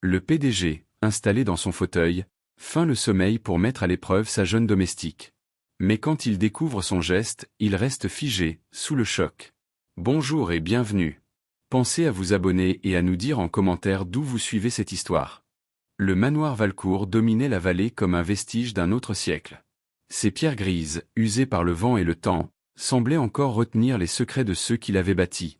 Le PDG, installé dans son fauteuil, feint le sommeil pour mettre à l'épreuve sa jeune domestique. Mais quand il découvre son geste, il reste figé, sous le choc. Bonjour et bienvenue. Pensez à vous abonner et à nous dire en commentaire d'où vous suivez cette histoire. Le manoir Valcourt dominait la vallée comme un vestige d'un autre siècle. Ses pierres grises, usées par le vent et le temps, semblaient encore retenir les secrets de ceux qui l'avaient bâti.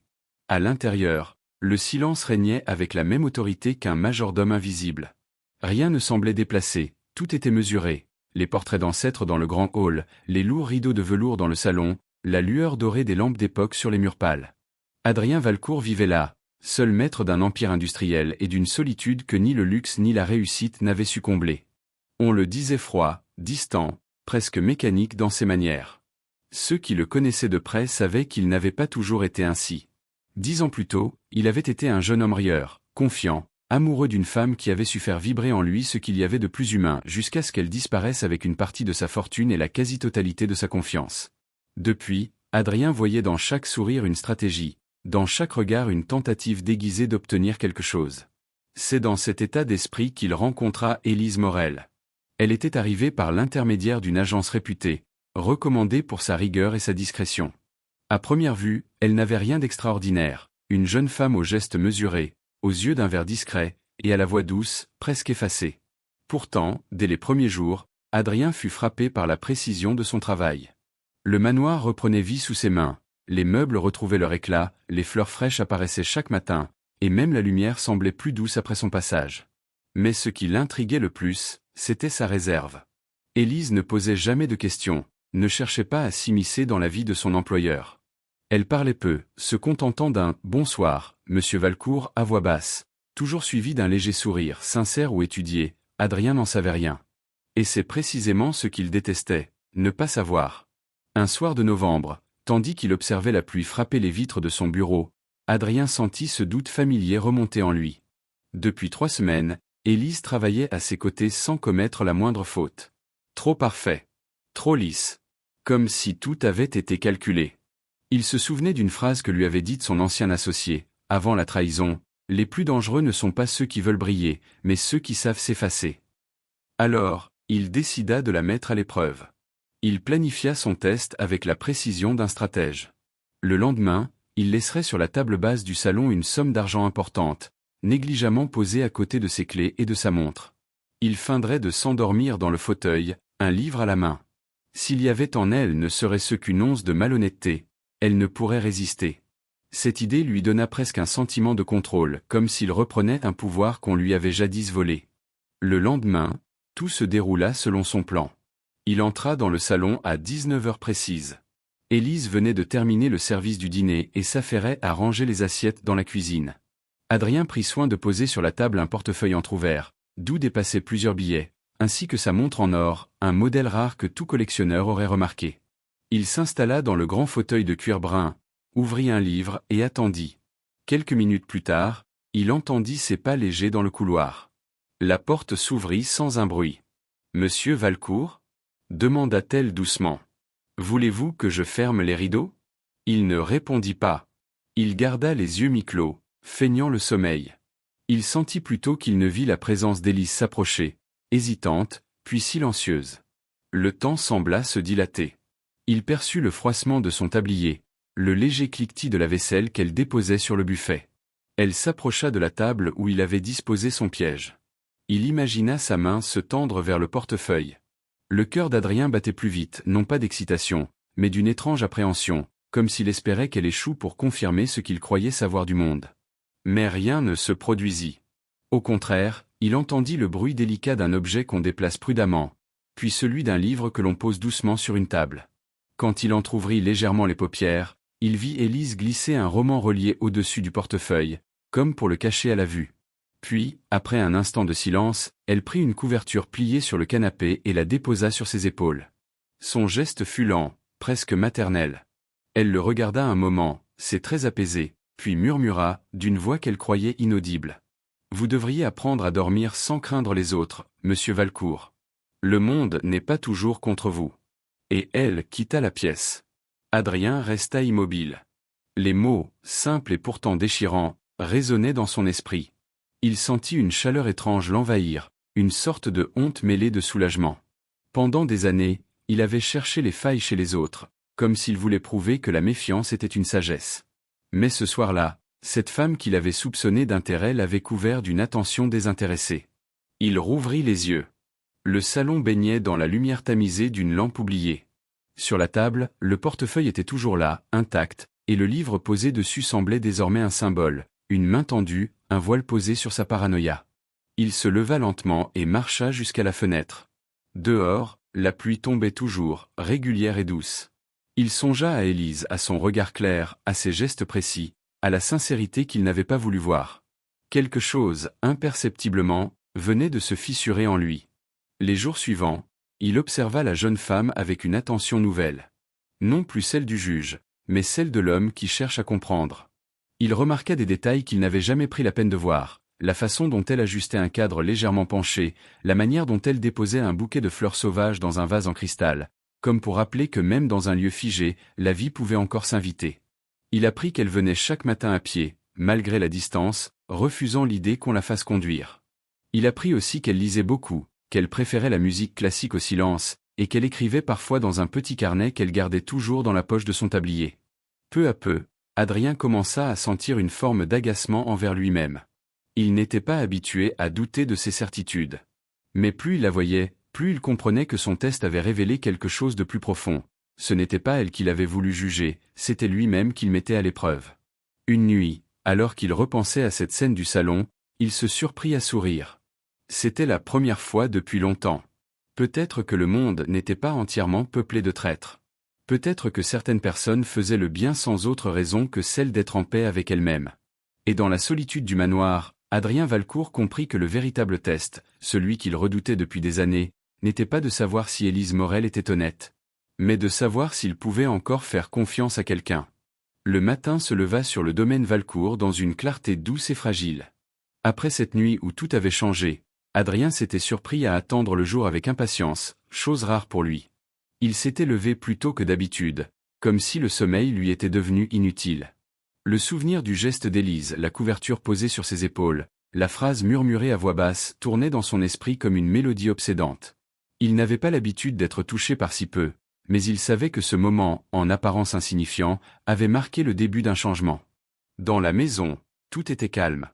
À l'intérieur, le silence régnait avec la même autorité qu'un majordome invisible. Rien ne semblait déplacé, tout était mesuré, les portraits d'ancêtres dans le grand hall, les lourds rideaux de velours dans le salon, la lueur dorée des lampes d'époque sur les murs pâles. Adrien Valcourt vivait là, seul maître d'un empire industriel et d'une solitude que ni le luxe ni la réussite n'avaient su combler. On le disait froid, distant, presque mécanique dans ses manières. Ceux qui le connaissaient de près savaient qu'il n'avait pas toujours été ainsi. 10 ans plus tôt, il avait été un jeune homme rieur, confiant, amoureux d'une femme qui avait su faire vibrer en lui ce qu'il y avait de plus humain jusqu'à ce qu'elle disparaisse avec une partie de sa fortune et la quasi-totalité de sa confiance. Depuis, Adrien voyait dans chaque sourire une stratégie, dans chaque regard une tentative déguisée d'obtenir quelque chose. C'est dans cet état d'esprit qu'il rencontra Élise Morel. Elle était arrivée par l'intermédiaire d'une agence réputée, recommandée pour sa rigueur et sa discrétion. À première vue, elle n'avait rien d'extraordinaire, une jeune femme aux gestes mesurés, aux yeux d'un verre discret, et à la voix douce, presque effacée. Pourtant, dès les premiers jours, Adrien fut frappé par la précision de son travail. Le manoir reprenait vie sous ses mains, les meubles retrouvaient leur éclat, les fleurs fraîches apparaissaient chaque matin, et même la lumière semblait plus douce après son passage. Mais ce qui l'intriguait le plus, c'était sa réserve. Élise ne posait jamais de questions, ne cherchait pas à s'immiscer dans la vie de son employeur. Elle parlait peu, se contentant d'un « bonsoir, monsieur Valcourt » à voix basse, toujours suivi d'un léger sourire, sincère ou étudié. Adrien n'en savait rien. Et c'est précisément ce qu'il détestait, ne pas savoir. Un soir de novembre, tandis qu'il observait la pluie frapper les vitres de son bureau, Adrien sentit ce doute familier remonter en lui. Depuis 3 semaines, Élise travaillait à ses côtés sans commettre la moindre faute. Trop parfait. Trop lisse. Comme si tout avait été calculé. Il se souvenait d'une phrase que lui avait dite son ancien associé, avant la trahison, « Les plus dangereux ne sont pas ceux qui veulent briller, mais ceux qui savent s'effacer. » Alors, il décida de la mettre à l'épreuve. Il planifia son test avec la précision d'un stratège. Le lendemain, il laisserait sur la table basse du salon une somme d'argent importante, négligemment posée à côté de ses clés et de sa montre. Il feindrait de s'endormir dans le fauteuil, un livre à la main. S'il y avait en elle ne serait-ce qu'une once de malhonnêteté, elle ne pourrait résister. Cette idée lui donna presque un sentiment de contrôle, comme s'il reprenait un pouvoir qu'on lui avait jadis volé. Le lendemain, tout se déroula selon son plan. Il entra dans le salon à 19 heures précises. Élise venait de terminer le service du dîner et s'affairait à ranger les assiettes dans la cuisine. Adrien prit soin de poser sur la table un portefeuille entrouvert, d'où dépassaient plusieurs billets, ainsi que sa montre en or, un modèle rare que tout collectionneur aurait remarqué. Il s'installa dans le grand fauteuil de cuir brun, ouvrit un livre et attendit. Quelques minutes plus tard, il entendit ses pas légers dans le couloir. La porte s'ouvrit sans un bruit. « Monsieur Valcourt » demanda-t-elle doucement. « Voulez-vous que je ferme les rideaux » Il ne répondit pas. Il garda les yeux mi-clos, feignant le sommeil. Il sentit plutôt qu'il ne vit la présence d'Élise s'approcher, hésitante, puis silencieuse. Le temps sembla se dilater. Il perçut le froissement de son tablier, le léger cliquetis de la vaisselle qu'elle déposait sur le buffet. Elle s'approcha de la table où il avait disposé son piège. Il imagina sa main se tendre vers le portefeuille. Le cœur d'Adrien battait plus vite, non pas d'excitation, mais d'une étrange appréhension, comme s'il espérait qu'elle échoue pour confirmer ce qu'il croyait savoir du monde. Mais rien ne se produisit. Au contraire, il entendit le bruit délicat d'un objet qu'on déplace prudemment, puis celui d'un livre que l'on pose doucement sur une table. Quand il entr'ouvrit légèrement les paupières, il vit Élise glisser un roman relié au-dessus du portefeuille, comme pour le cacher à la vue. Puis, après un instant de silence, elle prit une couverture pliée sur le canapé et la déposa sur ses épaules. Son geste fut lent, presque maternel. Elle le regarda un moment, ses traits apaisés, puis murmura, d'une voix qu'elle croyait inaudible. « Vous devriez apprendre à dormir sans craindre les autres, monsieur Valcourt. Le monde n'est pas toujours contre vous. » Et elle quitta la pièce. Adrien resta immobile. Les mots, simples et pourtant déchirants, résonnaient dans son esprit. Il sentit une chaleur étrange l'envahir, une sorte de honte mêlée de soulagement. Pendant des années, il avait cherché les failles chez les autres, comme s'il voulait prouver que la méfiance était une sagesse. Mais ce soir-là, cette femme qu'il avait soupçonnée d'intérêt l'avait couvert d'une attention désintéressée. Il rouvrit les yeux. Le salon baignait dans la lumière tamisée d'une lampe oubliée. Sur la table, le portefeuille était toujours là, intact, et le livre posé dessus semblait désormais un symbole, une main tendue, un voile posé sur sa paranoïa. Il se leva lentement et marcha jusqu'à la fenêtre. Dehors, la pluie tombait toujours, régulière et douce. Il songea à Élise, à son regard clair, à ses gestes précis, à la sincérité qu'il n'avait pas voulu voir. Quelque chose, imperceptiblement, venait de se fissurer en lui. Les jours suivants, il observa la jeune femme avec une attention nouvelle. Non plus celle du juge, mais celle de l'homme qui cherche à comprendre. Il remarqua des détails qu'il n'avait jamais pris la peine de voir, la façon dont elle ajustait un cadre légèrement penché, la manière dont elle déposait un bouquet de fleurs sauvages dans un vase en cristal, comme pour rappeler que même dans un lieu figé, la vie pouvait encore s'inviter. Il apprit qu'elle venait chaque matin à pied, malgré la distance, refusant l'idée qu'on la fasse conduire. Il apprit aussi qu'elle lisait beaucoup, qu'elle préférait la musique classique au silence, et qu'elle écrivait parfois dans un petit carnet qu'elle gardait toujours dans la poche de son tablier. Peu à peu, Adrien commença à sentir une forme d'agacement envers lui-même. Il n'était pas habitué à douter de ses certitudes. Mais plus il la voyait, plus il comprenait que son test avait révélé quelque chose de plus profond. Ce n'était pas elle qu'il avait voulu juger, c'était lui-même qu'il mettait à l'épreuve. Une nuit, alors qu'il repensait à cette scène du salon, il se surprit à sourire. C'était la première fois depuis longtemps. Peut-être que le monde n'était pas entièrement peuplé de traîtres. Peut-être que certaines personnes faisaient le bien sans autre raison que celle d'être en paix avec elles-mêmes. Et dans la solitude du manoir, Adrien Valcourt comprit que le véritable test, celui qu'il redoutait depuis des années, n'était pas de savoir si Élise Morel était honnête, mais de savoir s'il pouvait encore faire confiance à quelqu'un. Le matin se leva sur le domaine Valcourt dans une clarté douce et fragile. Après cette nuit où tout avait changé, Adrien s'était surpris à attendre le jour avec impatience, chose rare pour lui. Il s'était levé plus tôt que d'habitude, comme si le sommeil lui était devenu inutile. Le souvenir du geste d'Élise, la couverture posée sur ses épaules, la phrase murmurée à voix basse tournaient dans son esprit comme une mélodie obsédante. Il n'avait pas l'habitude d'être touché par si peu, mais il savait que ce moment, en apparence insignifiant, avait marqué le début d'un changement. Dans la maison, tout était calme.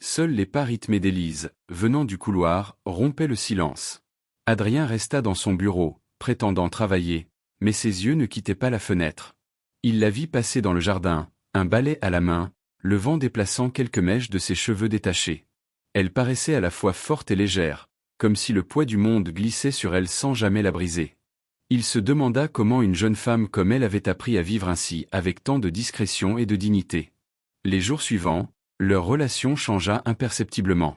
Seuls les pas rythmés d'Élise, venant du couloir, rompaient le silence. Adrien resta dans son bureau, prétendant travailler, mais ses yeux ne quittaient pas la fenêtre. Il la vit passer dans le jardin, un balai à la main, le vent déplaçant quelques mèches de ses cheveux détachés. Elle paraissait à la fois forte et légère, comme si le poids du monde glissait sur elle sans jamais la briser. Il se demanda comment une jeune femme comme elle avait appris à vivre ainsi, avec tant de discrétion et de dignité. Les jours suivants, leur relation changea imperceptiblement.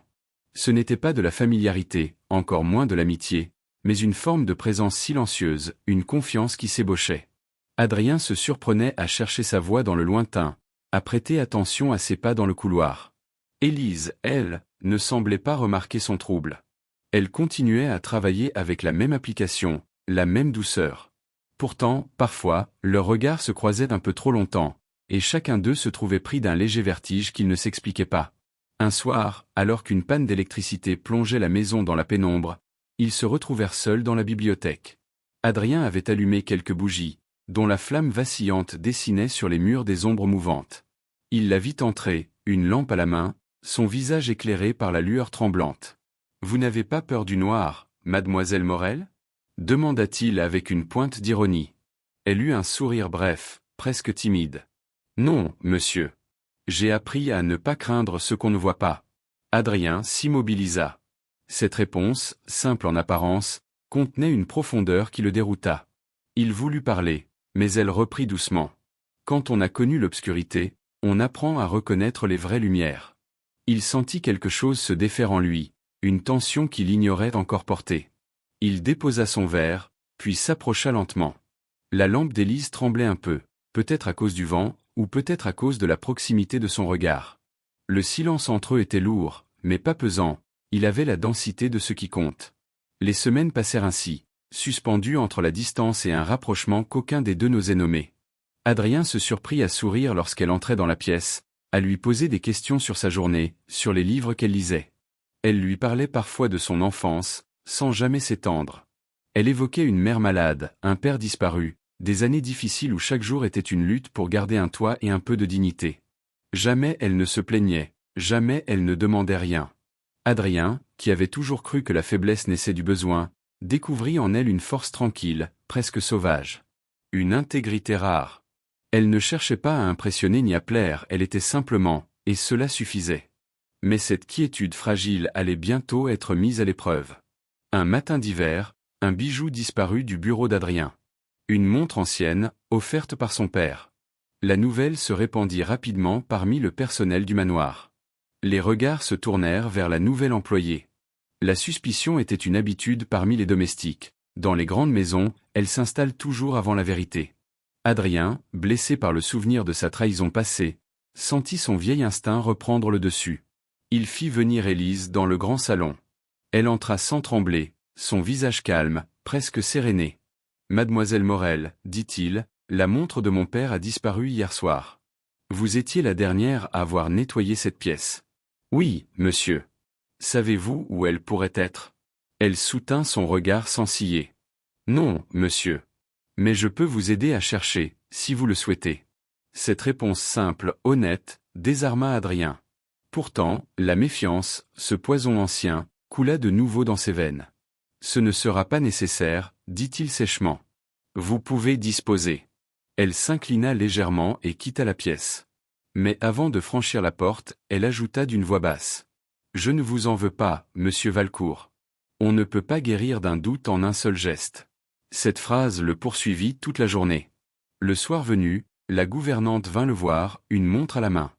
Ce n'était pas de la familiarité, encore moins de l'amitié, mais une forme de présence silencieuse, une confiance qui s'ébauchait. Adrien se surprenait à chercher sa voix dans le lointain, à prêter attention à ses pas dans le couloir. Élise, elle, ne semblait pas remarquer son trouble. Elle continuait à travailler avec la même application, la même douceur. Pourtant, parfois, leurs regards se croisaient un peu trop longtemps, et chacun d'eux se trouvait pris d'un léger vertige qu'il ne s'expliquait pas. Un soir, alors qu'une panne d'électricité plongeait la maison dans la pénombre, ils se retrouvèrent seuls dans la bibliothèque. Adrien avait allumé quelques bougies, dont la flamme vacillante dessinait sur les murs des ombres mouvantes. Il la vit entrer, une lampe à la main, son visage éclairé par la lueur tremblante. « Vous n'avez pas peur du noir, mademoiselle Morel ?» demanda-t-il avec une pointe d'ironie. Elle eut un sourire bref, presque timide. « Non, monsieur. J'ai appris à ne pas craindre ce qu'on ne voit pas. » Adrien s'immobilisa. Cette réponse, simple en apparence, contenait une profondeur qui le dérouta. Il voulut parler, mais elle reprit doucement. Quand on a connu l'obscurité, on apprend à reconnaître les vraies lumières. Il sentit quelque chose se défaire en lui, une tension qu'il ignorait encore porter. Il déposa son verre, puis s'approcha lentement. La lampe d'Élise tremblait un peu, peut-être à cause du vent, ou peut-être à cause de la proximité de son regard. Le silence entre eux était lourd, mais pas pesant, il avait la densité de ce qui compte. Les semaines passèrent ainsi, suspendues entre la distance et un rapprochement qu'aucun des deux n'osait nommer. Adrien se surprit à sourire lorsqu'elle entrait dans la pièce, à lui poser des questions sur sa journée, sur les livres qu'elle lisait. Elle lui parlait parfois de son enfance, sans jamais s'étendre. Elle évoquait une mère malade, un père disparu, des années difficiles où chaque jour était une lutte pour garder un toit et un peu de dignité. Jamais elle ne se plaignait, jamais elle ne demandait rien. Adrien, qui avait toujours cru que la faiblesse naissait du besoin, découvrit en elle une force tranquille, presque sauvage. Une intégrité rare. Elle ne cherchait pas à impressionner ni à plaire, elle était simplement, et cela suffisait. Mais cette quiétude fragile allait bientôt être mise à l'épreuve. Un matin d'hiver, un bijou disparut du bureau d'Adrien. Une montre ancienne, offerte par son père. La nouvelle se répandit rapidement parmi le personnel du manoir. Les regards se tournèrent vers la nouvelle employée. La suspicion était une habitude parmi les domestiques. Dans les grandes maisons, elle s'installe toujours avant la vérité. Adrien, blessé par le souvenir de sa trahison passée, sentit son vieil instinct reprendre le dessus. Il fit venir Élise dans le grand salon. Elle entra sans trembler, son visage calme, presque séréné. « Mademoiselle Morel, dit-il, la montre de mon père a disparu hier soir. Vous étiez la dernière à avoir nettoyé cette pièce. » « Oui, monsieur. » « Savez-vous où elle pourrait être ?» Elle soutint son regard sans ciller. « Non, monsieur. Mais je peux vous aider à chercher, si vous le souhaitez. » Cette réponse simple, honnête, désarma Adrien. Pourtant, la méfiance, ce poison ancien, coula de nouveau dans ses veines. « Ce ne sera pas nécessaire, dit-il sèchement. Vous pouvez disposer. » Elle s'inclina légèrement et quitta la pièce. Mais avant de franchir la porte, elle ajouta d'une voix basse. « Je ne vous en veux pas, monsieur Valcourt. On ne peut pas guérir d'un doute en un seul geste. » Cette phrase le poursuivit toute la journée. Le soir venu, la gouvernante vint le voir, une montre à la main.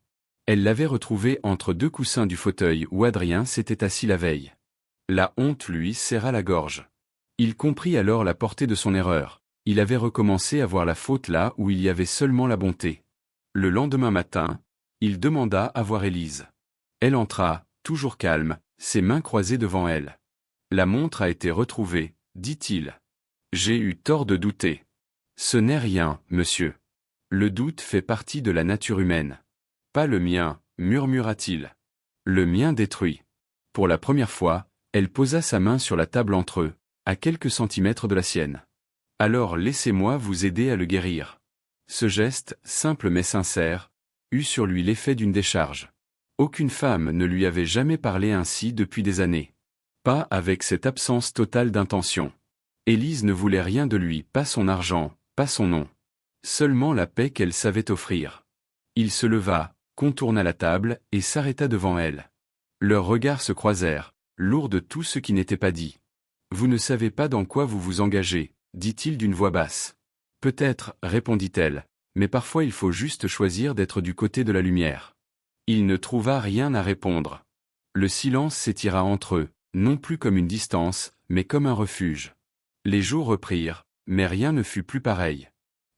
Elle l'avait retrouvée entre deux coussins du fauteuil où Adrien s'était assis la veille. La honte lui serra la gorge. Il comprit alors la portée de son erreur. Il avait recommencé à voir la faute là où il y avait seulement la bonté. Le lendemain matin, il demanda à voir Élise. Elle entra, toujours calme, ses mains croisées devant elle. « La montre a été retrouvée, dit-il. J'ai eu tort de douter. »« Ce n'est rien, monsieur. Le doute fait partie de la nature humaine. »« Pas le mien, murmura-t-il. »« Le mien détruit. » Pour la première fois, elle posa sa main sur la table entre eux, à quelques centimètres de la sienne. « Alors laissez-moi vous aider à le guérir. » Ce geste, simple mais sincère, eut sur lui l'effet d'une décharge. Aucune femme ne lui avait jamais parlé ainsi depuis des années. Pas avec cette absence totale d'intention. Élise ne voulait rien de lui, pas son argent, pas son nom. Seulement la paix qu'elle savait offrir. Il se leva, contourna la table et s'arrêta devant elle. Leurs regards se croisèrent, lourds de tout ce qui n'était pas dit. « Vous ne savez pas dans quoi vous vous engagez, » dit-il d'une voix basse. « Peut-être, répondit-elle, mais parfois il faut juste choisir d'être du côté de la lumière. » Il ne trouva rien à répondre. Le silence s'étira entre eux, non plus comme une distance, mais comme un refuge. Les jours reprirent, mais rien ne fut plus pareil.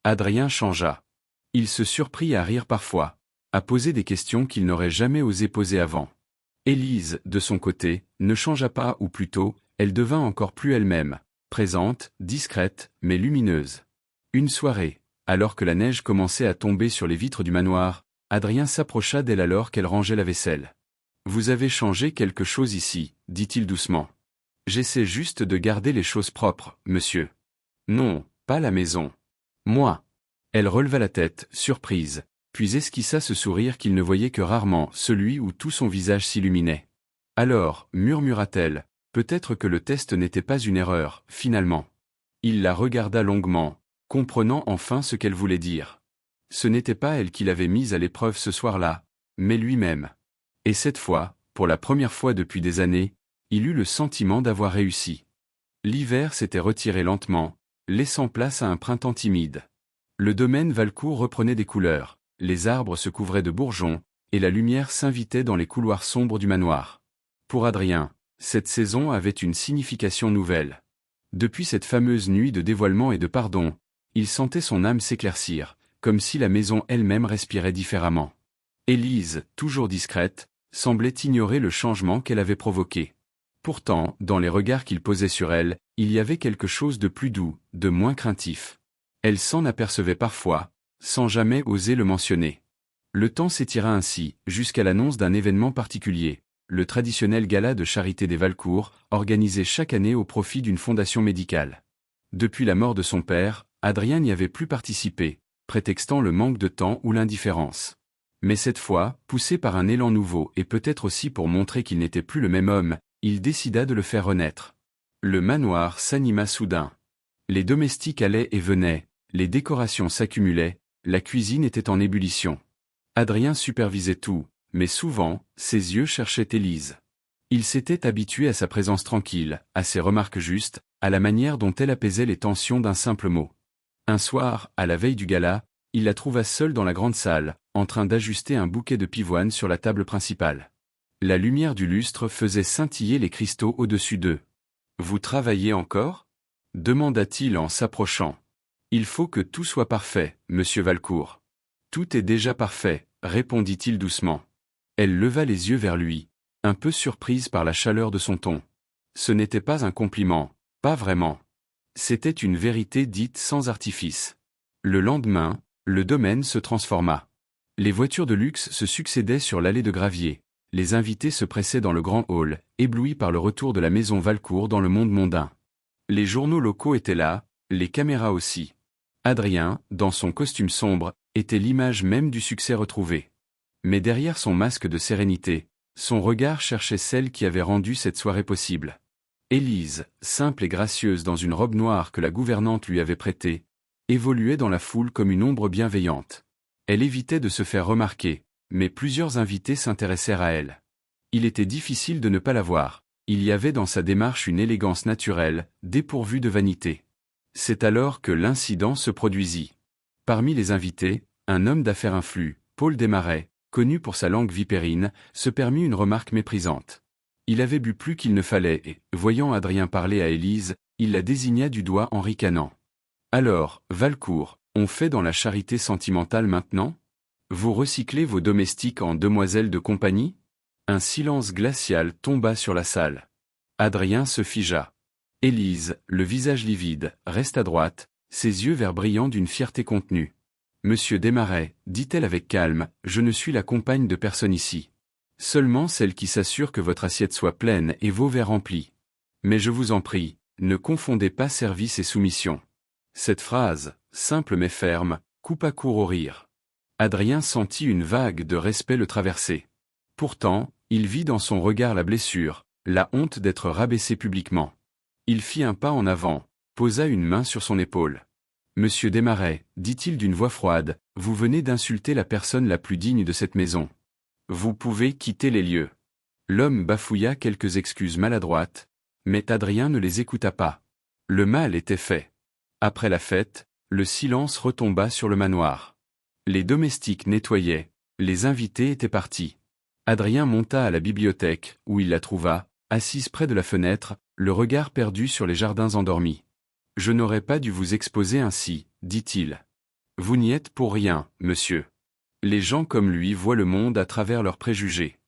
Adrien changea. Il se surprit à rire parfois, à poser des questions qu'il n'aurait jamais osé poser avant. Élise, de son côté, ne changea pas ou plutôt, elle devint encore plus elle-même, présente, discrète, mais lumineuse. Une soirée, alors que la neige commençait à tomber sur les vitres du manoir, Adrien s'approcha d'elle alors qu'elle rangeait la vaisselle. « Vous avez changé quelque chose ici, dit-il doucement. J'essaie juste de garder les choses propres, monsieur. Non, pas la maison. Moi. » Elle releva la tête, surprise, puis esquissa ce sourire qu'il ne voyait que rarement, celui où tout son visage s'illuminait. « Alors, murmura-t-elle, peut-être que le test n'était pas une erreur, finalement. » Il la regarda longuement, comprenant enfin ce qu'elle voulait dire. Ce n'était pas elle qui l'avait mise à l'épreuve ce soir-là, mais lui-même. Et cette fois, pour la première fois depuis des années, il eut le sentiment d'avoir réussi. L'hiver s'était retiré lentement, laissant place à un printemps timide. Le domaine Valcourt reprenait des couleurs, les arbres se couvraient de bourgeons, et la lumière s'invitait dans les couloirs sombres du manoir. Pour Adrien, cette saison avait une signification nouvelle. Depuis cette fameuse nuit de dévoilement et de pardon, il sentait son âme s'éclaircir, comme si la maison elle-même respirait différemment. Élise, toujours discrète, semblait ignorer le changement qu'elle avait provoqué. Pourtant, dans les regards qu'il posait sur elle, il y avait quelque chose de plus doux, de moins craintif. Elle s'en apercevait parfois, sans jamais oser le mentionner. Le temps s'étira ainsi, jusqu'à l'annonce d'un événement particulier, le traditionnel gala de charité des Valcourt, organisé chaque année au profit d'une fondation médicale. Depuis la mort de son père, Adrien n'y avait plus participé, prétextant le manque de temps ou l'indifférence. Mais cette fois, poussé par un élan nouveau et peut-être aussi pour montrer qu'il n'était plus le même homme, il décida de le faire renaître. Le manoir s'anima soudain. Les domestiques allaient et venaient, les décorations s'accumulaient, la cuisine était en ébullition. Adrien supervisait tout, mais souvent, ses yeux cherchaient Élise. Il s'était habitué à sa présence tranquille, à ses remarques justes, à la manière dont elle apaisait les tensions d'un simple mot. Un soir, à la veille du gala, il la trouva seule dans la grande salle, en train d'ajuster un bouquet de pivoine sur la table principale. La lumière du lustre faisait scintiller les cristaux au-dessus d'eux. « Vous travaillez encore » demanda-t-il en s'approchant. « Il faut que tout soit parfait, monsieur Valcourt. »« Tout est déjà parfait, » répondit-il doucement. Elle leva les yeux vers lui, un peu surprise par la chaleur de son ton. Ce n'était pas un compliment, pas vraiment. C'était une vérité dite sans artifice. Le lendemain, le domaine se transforma. Les voitures de luxe se succédaient sur l'allée de gravier. Les invités se pressaient dans le grand hall, éblouis par le retour de la maison Valcourt dans le monde mondain. Les journaux locaux étaient là, les caméras aussi. Adrien, dans son costume sombre, était l'image même du succès retrouvé. Mais derrière son masque de sérénité, son regard cherchait celle qui avait rendu cette soirée possible. Élise, simple et gracieuse dans une robe noire que la gouvernante lui avait prêtée, évoluait dans la foule comme une ombre bienveillante. Elle évitait de se faire remarquer, mais plusieurs invités s'intéressèrent à elle. Il était difficile de ne pas la voir, il y avait dans sa démarche une élégance naturelle, dépourvue de vanité. C'est alors que l'incident se produisit. Parmi les invités, un homme d'affaires influe, Paul Desmarais, connu pour sa langue vipérine, se permit une remarque méprisante. Il avait bu plus qu'il ne fallait et, voyant Adrien parler à Élise, il la désigna du doigt en ricanant. « Alors, Valcourt, on fait dans la charité sentimentale maintenant ? Vous recyclez vos domestiques en demoiselles de compagnie ?» Un silence glacial tomba sur la salle. Adrien se figea. Élise, le visage livide, reste à droite, ses yeux verts brillants d'une fierté contenue. « Monsieur Desmarais, dit-elle avec calme, je ne suis la compagne de personne ici. Seulement celle qui s'assure que votre assiette soit pleine et vos verres remplis. Mais je vous en prie, ne confondez pas service et soumission. » Cette phrase, simple mais ferme, coupa court au rire. Adrien sentit une vague de respect le traverser. Pourtant, il vit dans son regard la blessure, la honte d'être rabaissé publiquement. Il fit un pas en avant, posa une main sur son épaule. « Monsieur Desmarais, dit-il d'une voix froide, vous venez d'insulter la personne la plus digne de cette maison. Vous pouvez quitter les lieux. » L'homme bafouilla quelques excuses maladroites, mais Adrien ne les écouta pas. Le mal était fait. Après la fête, le silence retomba sur le manoir. Les domestiques nettoyaient, les invités étaient partis. Adrien monta à la bibliothèque, où il la trouva, assise près de la fenêtre, le regard perdu sur les jardins endormis. « Je n'aurais pas dû vous exposer ainsi, dit-il. Vous n'y êtes pour rien, monsieur. Les gens comme lui voient le monde à travers leurs préjugés.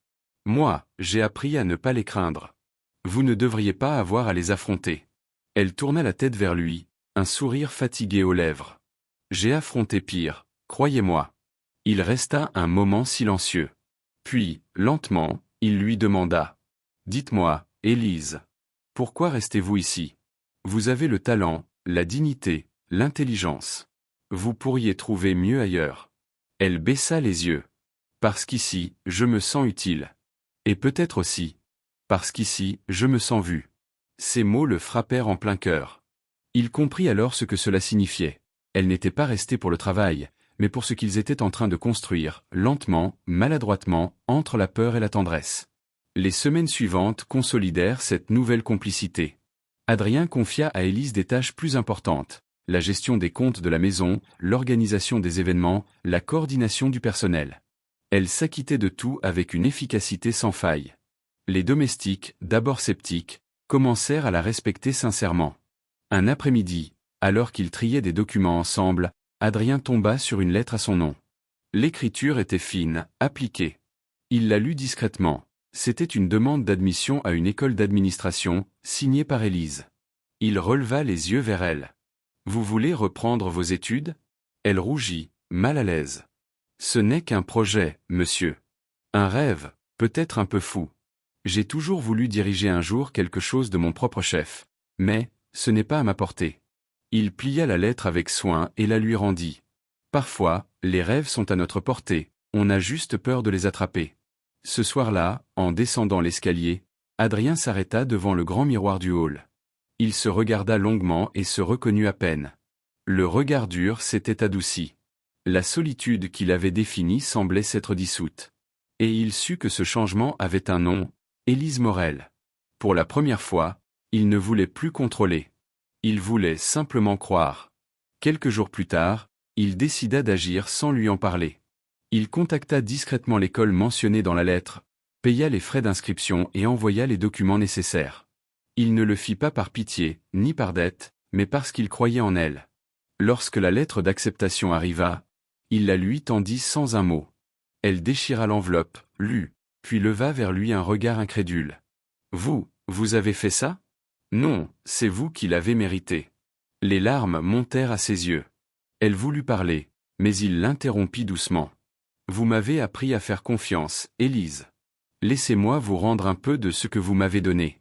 Moi, j'ai appris à ne pas les craindre. Vous ne devriez pas avoir à les affronter. » Elle tourna la tête vers lui, un sourire fatigué aux lèvres. « J'ai affronté pire, croyez-moi. » Il resta un moment silencieux. Puis, lentement, il lui demanda. « Dites-moi, Élise, pourquoi restez-vous ici? Vous avez le talent, la dignité, l'intelligence. Vous pourriez trouver mieux ailleurs. » Elle baissa les yeux. « Parce qu'ici, je me sens utile. Et peut-être aussi, parce qu'ici, je me sens vu. » Ces mots le frappèrent en plein cœur. Il comprit alors ce que cela signifiait. Elle n'était pas restée pour le travail, mais pour ce qu'ils étaient en train de construire, lentement, maladroitement, entre la peur et la tendresse. Les semaines suivantes consolidèrent cette nouvelle complicité. Adrien confia à Élise des tâches plus importantes, la gestion des comptes de la maison, l'organisation des événements, la coordination du personnel. Elle s'acquittait de tout avec une efficacité sans faille. Les domestiques, d'abord sceptiques, commencèrent à la respecter sincèrement. Un après-midi, alors qu'ils triaient des documents ensemble, Adrien tomba sur une lettre à son nom. L'écriture était fine, appliquée. Il la lut discrètement. C'était une demande d'admission à une école d'administration, signée par Élise. Il releva les yeux vers elle. « Vous voulez reprendre vos études ?» Elle rougit, mal à l'aise. Ce n'est qu'un projet, monsieur. Un rêve, peut-être un peu fou. J'ai toujours voulu diriger un jour quelque chose de mon propre chef, mais, ce n'est pas à ma portée. Il plia la lettre avec soin et la lui rendit. Parfois, les rêves sont à notre portée, on a juste peur de les attraper. Ce soir-là, en descendant l'escalier, Adrien s'arrêta devant le grand miroir du hall. Il se regarda longuement et se reconnut à peine. Le regard dur s'était adouci. La solitude qu'il avait définie semblait s'être dissoute. Et il sut que ce changement avait un nom, Élise Morel. Pour la première fois, il ne voulait plus contrôler. Il voulait simplement croire. Quelques jours plus tard, il décida d'agir sans lui en parler. Il contacta discrètement l'école mentionnée dans la lettre, paya les frais d'inscription et envoya les documents nécessaires. Il ne le fit pas par pitié, ni par dette, mais parce qu'il croyait en elle. Lorsque la lettre d'acceptation arriva, il la lui tendit sans un mot. Elle déchira l'enveloppe, lut, puis leva vers lui un regard incrédule. « Vous avez fait ça ? Non, c'est vous qui l'avez mérité. » Les larmes montèrent à ses yeux. Elle voulut parler, mais il l'interrompit doucement. « Vous m'avez appris à faire confiance, Élise. Laissez-moi vous rendre un peu de ce que vous m'avez donné. »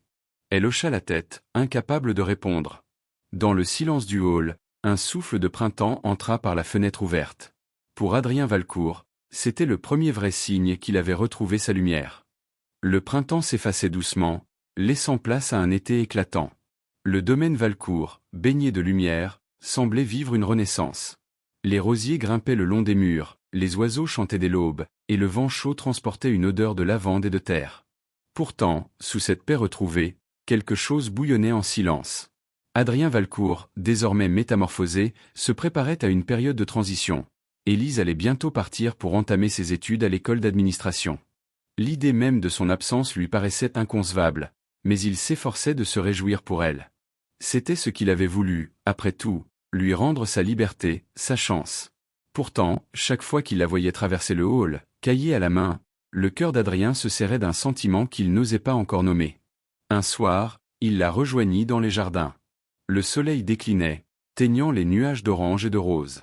Elle hocha la tête, incapable de répondre. Dans le silence du hall, un souffle de printemps entra par la fenêtre ouverte. Pour Adrien Valcourt, c'était le premier vrai signe qu'il avait retrouvé sa lumière. Le printemps s'effaçait doucement, laissant place à un été éclatant. Le domaine Valcourt, baigné de lumière, semblait vivre une renaissance. Les rosiers grimpaient le long des murs, les oiseaux chantaient dès l'aube, et le vent chaud transportait une odeur de lavande et de terre. Pourtant, sous cette paix retrouvée, quelque chose bouillonnait en silence. Adrien Valcourt, désormais métamorphosé, se préparait à une période de transition. Élise allait bientôt partir pour entamer ses études à l'école d'administration. L'idée même de son absence lui paraissait inconcevable, mais il s'efforçait de se réjouir pour elle. C'était ce qu'il avait voulu, après tout, lui rendre sa liberté, sa chance. Pourtant, chaque fois qu'il la voyait traverser le hall, cahier à la main, le cœur d'Adrien se serrait d'un sentiment qu'il n'osait pas encore nommer. Un soir, il la rejoignit dans les jardins. Le soleil déclinait, teignant les nuages d'orange et de rose.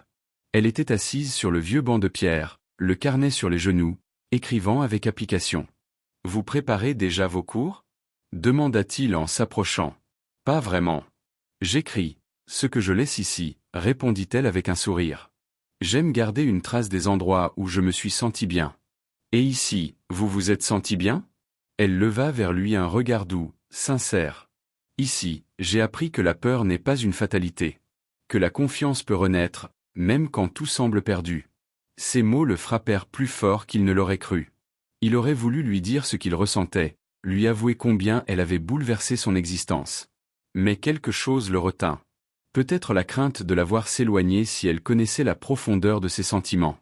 Elle était assise sur le vieux banc de pierre, le carnet sur les genoux, écrivant avec application. « Vous préparez déjà vos cours » demanda-t-il en s'approchant. « Pas vraiment. J'écris, ce que je laisse ici, » répondit-elle avec un sourire. « J'aime garder une trace des endroits où je me suis senti bien. » « Et ici, vous vous êtes senti bien ?» Elle leva vers lui un regard doux, sincère. « Ici, j'ai appris que la peur n'est pas une fatalité. Que la confiance peut renaître, même quand tout semble perdu. » Ces mots le frappèrent plus fort qu'il ne l'aurait cru. Il aurait voulu lui dire ce qu'il ressentait, lui avouer combien elle avait bouleversé son existence. Mais quelque chose le retint. Peut-être la crainte de la voir s'éloigner si elle connaissait la profondeur de ses sentiments.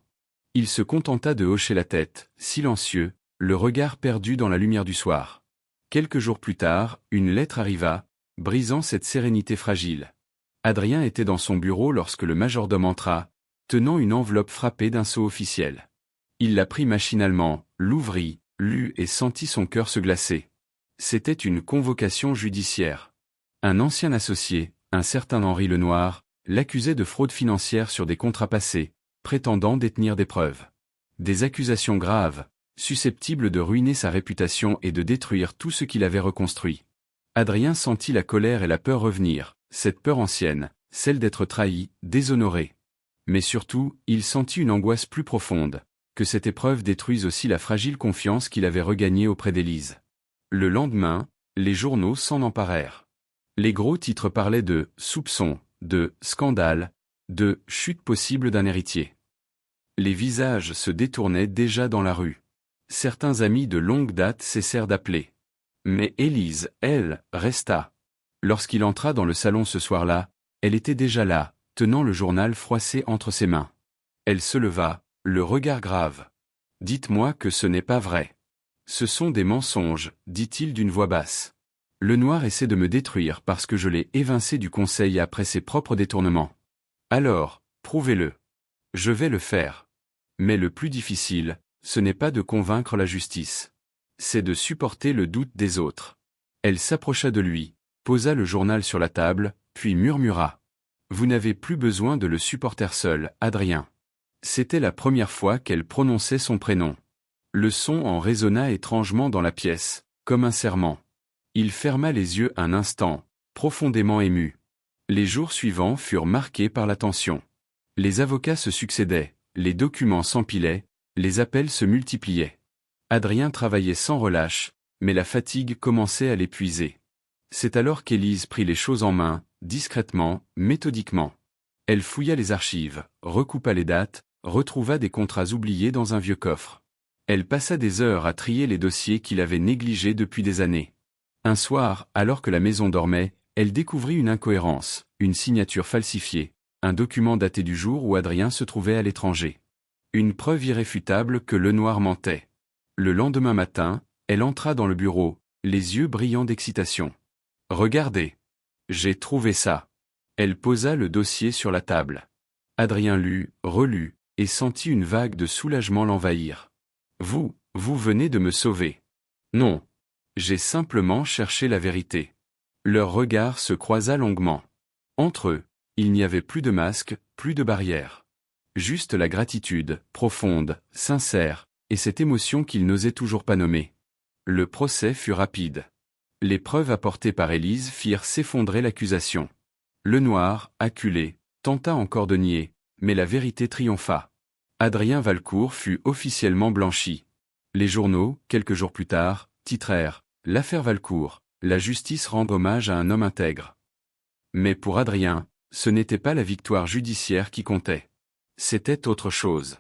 Il se contenta de hocher la tête, silencieux, le regard perdu dans la lumière du soir. Quelques jours plus tard, une lettre arriva, brisant cette sérénité fragile. Adrien était dans son bureau lorsque le majordome entra, tenant une enveloppe frappée d'un sceau officiel. Il la prit machinalement, l'ouvrit, lut et sentit son cœur se glacer. C'était une convocation judiciaire. Un ancien associé, un certain Henri Lenoir, l'accusait de fraude financière sur des contrats passés, prétendant détenir des preuves. Des accusations graves, susceptibles de ruiner sa réputation et de détruire tout ce qu'il avait reconstruit. Adrien sentit la colère et la peur revenir, cette peur ancienne, celle d'être trahi, déshonoré. Mais surtout, il sentit une angoisse plus profonde, que cette épreuve détruise aussi la fragile confiance qu'il avait regagnée auprès d'Élise. Le lendemain, les journaux s'en emparèrent. Les gros titres parlaient de « soupçons », de « scandale », de « chute possible d'un héritier ». Les visages se détournaient déjà dans la rue. Certains amis de longue date cessèrent d'appeler. Mais Élise, elle, resta. Lorsqu'il entra dans le salon ce soir-là, elle était déjà là, tenant le journal froissé entre ses mains. Elle se leva, le regard grave. « Dites-moi que ce n'est pas vrai. »« Ce sont des mensonges, » dit-il d'une voix basse. « Lenoir essaie de me détruire parce que je l'ai évincé du conseil après ses propres détournements. Alors, prouvez-le. Je vais le faire. Mais le plus difficile, ce n'est pas de convaincre la justice. C'est de supporter le doute des autres. » Elle s'approcha de lui, posa le journal sur la table, puis murmura. « Vous n'avez plus besoin de le supporter seul, Adrien. C'était la première fois qu'elle prononçait son prénom. Le son en résonna étrangement dans la pièce, comme un serment. Il ferma les yeux un instant, profondément ému. Les jours suivants furent marqués par la tension. Les avocats se succédaient, les documents s'empilaient, les appels se multipliaient. Adrien travaillait sans relâche, mais la fatigue commençait à l'épuiser. C'est alors qu'Élise prit les choses en main, discrètement, méthodiquement. Elle fouilla les archives, recoupa les dates, retrouva des contrats oubliés dans un vieux coffre. Elle passa des heures à trier les dossiers qu'il avait négligés depuis des années. Un soir, alors que la maison dormait, elle découvrit une incohérence, une signature falsifiée, un document daté du jour où Adrien se trouvait à l'étranger. Une preuve irréfutable que Lenoir mentait. Le lendemain matin, elle entra dans le bureau, les yeux brillants d'excitation. « Regardez. J'ai trouvé ça. » Elle posa le dossier sur la table. Adrien lut, relut, et sentit une vague de soulagement l'envahir. « Vous venez de me sauver. » »« Non. J'ai simplement cherché la vérité. » Leur regard se croisa longuement. Entre eux, il n'y avait plus de masque, plus de barrière. Juste la gratitude, profonde, sincère, et cette émotion qu'il n'osait toujours pas nommer. Le procès fut rapide. Les preuves apportées par Élise firent s'effondrer l'accusation. Lenoir, acculé, tenta encore de nier, mais la vérité triompha. Adrien Valcourt fut officiellement blanchi. Les journaux, quelques jours plus tard, titrèrent « L'affaire Valcourt, la justice rend hommage à un homme intègre ». Mais pour Adrien, ce n'était pas la victoire judiciaire qui comptait. C'était autre chose.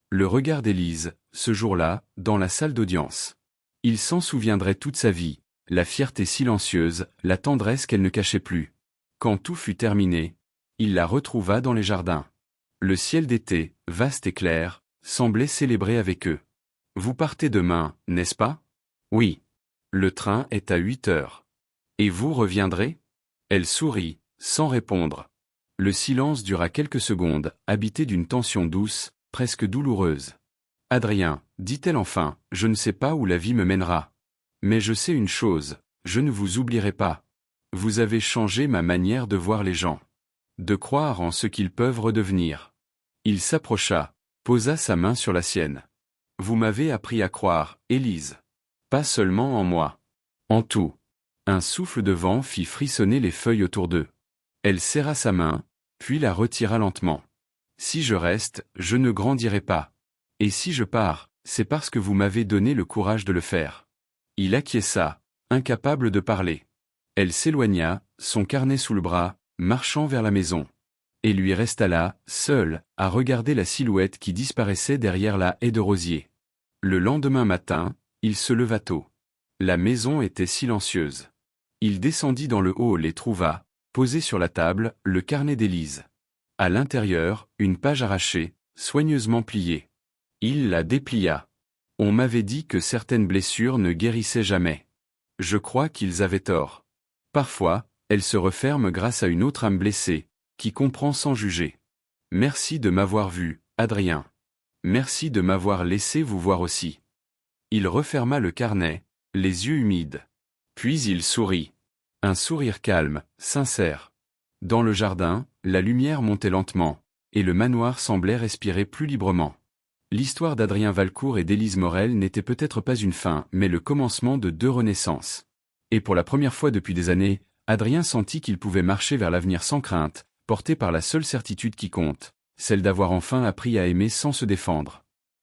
Le regard d'Élise, ce jour-là, dans la salle d'audience. Il s'en souviendrait toute sa vie, la fierté silencieuse, la tendresse qu'elle ne cachait plus. Quand tout fut terminé, il la retrouva dans les jardins. Le ciel d'été, vaste et clair, semblait célébrer avec eux. « Vous partez demain, n'est-ce pas ? » ?»« Oui. Le train est à 8 heures. »« Et vous reviendrez ?» Elle sourit, sans répondre. Le silence dura quelques secondes, habité d'une tension douce, presque douloureuse. « Adrien, dit-elle enfin, je ne sais pas où la vie me mènera. Mais je sais une chose, je ne vous oublierai pas. Vous avez changé ma manière de voir les gens. De croire en ce qu'ils peuvent redevenir. » Il s'approcha, posa sa main sur la sienne. « Vous m'avez appris à croire, Élise. Pas seulement en moi. En tout. » Un souffle de vent fit frissonner les feuilles autour d'eux. Elle serra sa main, puis la retira lentement. « Si je reste, je ne grandirai pas. Et si je pars, c'est parce que vous m'avez donné le courage de le faire. » Il acquiesça, incapable de parler. Elle s'éloigna, son carnet sous le bras, marchant vers la maison. Et lui resta là, seul, à regarder la silhouette qui disparaissait derrière la haie de rosiers. Le lendemain matin, il se leva tôt. La maison était silencieuse. Il descendit dans le hall et trouva, posé sur la table, le carnet d'Élise. À l'intérieur, une page arrachée, soigneusement pliée. Il la déplia. « On m'avait dit que certaines blessures ne guérissaient jamais. Je crois qu'ils avaient tort. Parfois, elles se referment grâce à une autre âme blessée, qui comprend sans juger. Merci de m'avoir vu, Adrien. Merci de m'avoir laissé vous voir aussi. » Il referma le carnet, les yeux humides. Puis il sourit. Un sourire calme, sincère. Dans le jardin, la lumière montait lentement, et le manoir semblait respirer plus librement. L'histoire d'Adrien Valcourt et d'Élise Morel n'était peut-être pas une fin, mais le commencement de deux renaissances. Et pour la première fois depuis des années, Adrien sentit qu'il pouvait marcher vers l'avenir sans crainte, porté par la seule certitude qui compte, celle d'avoir enfin appris à aimer sans se défendre.